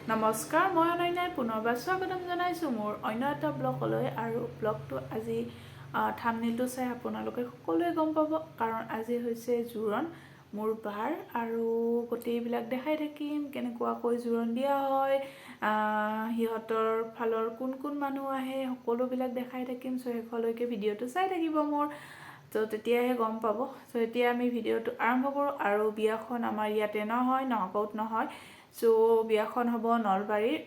নমস্কাৰ, মই অনন্যাই পুনৰবাৰ স্বাগতম জনাইছোঁ মোৰ অন্য এটা ব্লগলৈ। আৰু ব্লগটো আজি থাম্বনেইলটো চাই আপোনালোকে সকলোৱে গম পাব, কাৰণ আজি হৈছে জোৰণ মোৰ বাৰ। আৰু গোটেইবিলাক দেখাই থাকিম, কেনেকুৱাকৈ জোৰণ দিয়া হয়, সিহঁতৰ ফালৰ কোন কোন মানুহ আহে, সকলোবিলাক দেখাই থাকিম। চ' শেষলৈকে ভিডিঅ'টো চাই থাকিব মোৰ, তো তেতিয়াহে গম পাব। চ' এতিয়া আমি ভিডিঅ'টো আৰম্ভ কৰোঁ। আৰু বিয়াখন আমাৰ ইয়াতে নহয়, নগাঁৱত নহয়। চ' বিয়াখন হ'ব নলবাৰীৰ,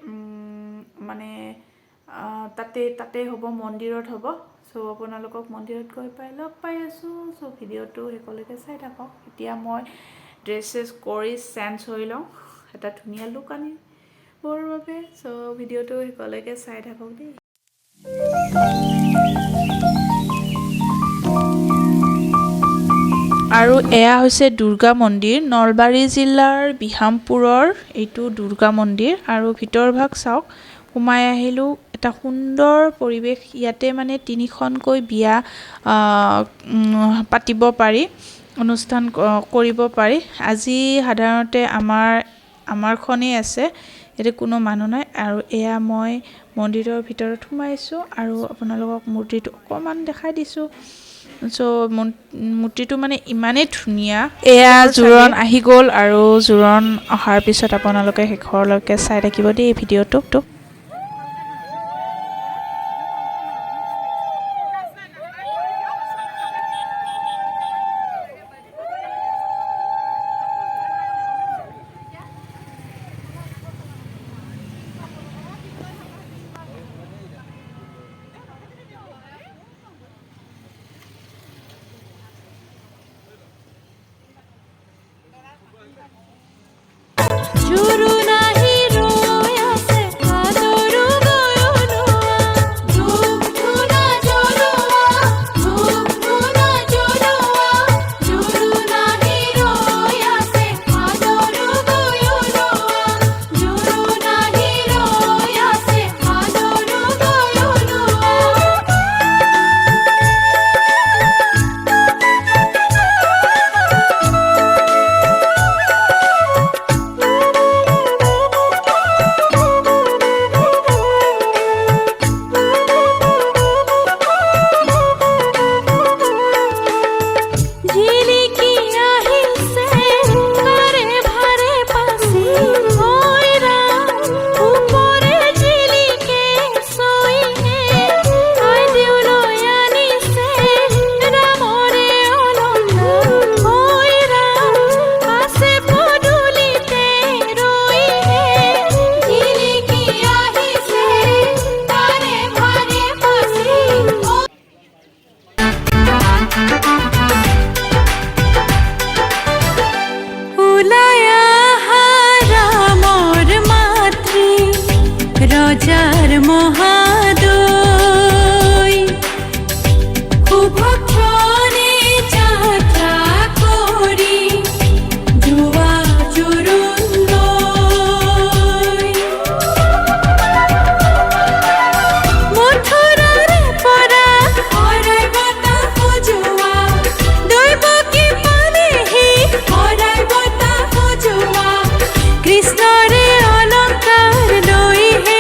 মানে তাতে হ'ব, মন্দিৰত হ'ব। চ' আপোনালোকক মন্দিৰত গৈ লগ পাই আছোঁ। চ' ভিডিঅ'টো শেষলৈকে চাই থাকক। এতিয়া মই ড্ৰেছ কৰি চেঞ্জ হৈ লওঁ, এটা ধুনীয়া লুক আনিবৰ বাবে। চ' ভিডিঅ'টো শেষলৈকে চাই থাকক দেই। আৰু এয়া হৈছে দুৰ্গা মন্দিৰ, নলবাৰী জিলাৰ বিহামপুৰৰ এইটো দুৰ্গা মন্দিৰ। আৰু ভিতৰভাগ চাওক, সোমাই আহিলোঁ, এটা সুন্দৰ পৰিৱেশ। ইয়াতে মানে 3খনকৈ বিয়া পাতিব পাৰি, অনুষ্ঠান কৰিব পাৰি। আজি সাধাৰণতে আমাৰখনেই আছে, ইয়াতে কোনো মানুহ নাই। আৰু এয়া মই মন্দিৰৰ ভিতৰত সোমাইছোঁ আৰু আপোনালোকক মূৰ্তিটো অকণমান দেখাই দিছোঁ। চ' মূৰ্তিটো মানে ইমানেই ধুনীয়া। এয়া জোৰণ আহি গ'ল, আৰু জোৰণ অহাৰ পিছত আপোনালোকে শেষৰলৈকে চাই থাকিব দেই ভিডিঅ'টো। কৃষ্ণৰে অলংকাৰ লৈ হে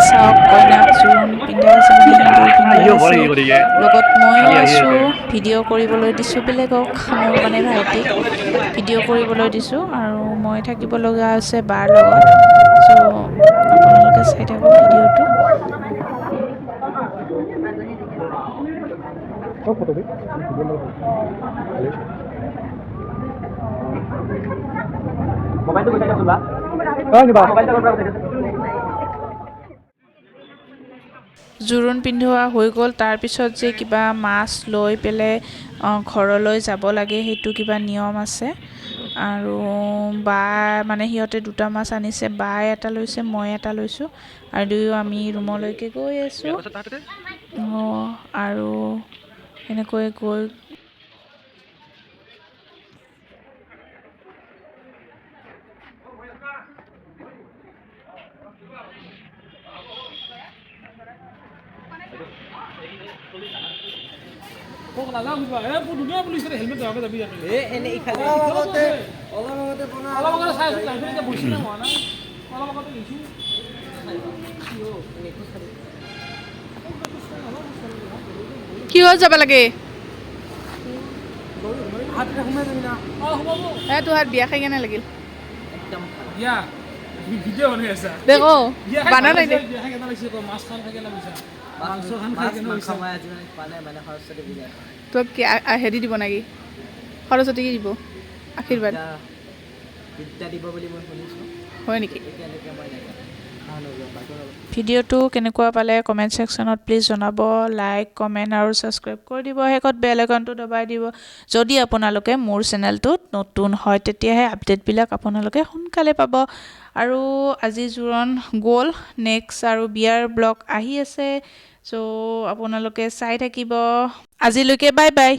চাওক কইনাক জোৰোণ পিন্ধাই আছে মানে সেন্দুৰ পিন্ধাই আছে লগত ময়ো আছোঁ ভিডিঅ' কৰিবলৈ দিছোঁ বেলেগক মোৰ মানে ভাইটিক ভিডিঅ' কৰিবলৈ দিছোঁ আৰু মই থাকিব লগা আছে বাৰ লগত চ' আপোনালোকে চাই থাকক ভিডিঅ'টো জোৰোণ পিন্ধোৱা হৈ গ'ল তাৰপিছত যে কিবা মাছ লৈ পেলাই ঘৰলৈ যাব লাগে সেইটো কিবা নিয়ম আছে আৰু বা মানে সিহঁতে দুটা মাছ আনিছে বাই এটা লৈছে মই এটা লৈছোঁ আৰু দুয়ো আমি ৰুমলৈকে গৈ আছোঁ আৰু এনেকৈ গৈ কিহত যাব লাগে তোহাৰ বিয়া খাই কেনে লাগিল দেখো বানা নাই দে তোক কি হেৰি দিব নেকি সৰস্বতী কি দিব আশীৰ্বাদ হয় নেকি ভিডিঅ'টো কেনেকুৱা পালে কমেণ্ট ছেকশ্যনত প্লিজ জনাব লাইক কমেণ্ট আৰু ছাবস্ক্ৰাইব কৰি দিব শেষত বেল আইকনটো দবাই দিব যদি আপোনালোকে মোৰ চেনেলটোত নতুন হয় তেতিয়াহে আপডেটবিলাক আপোনালোকে সোনকালে পাব আৰু আজি জোৰোণ গ'ল নেক্সট আৰু বিয়াৰ ব্লগ আহি আছে চ' আপোনালোকে চাই থাকিব আজিলৈকে বাই বাই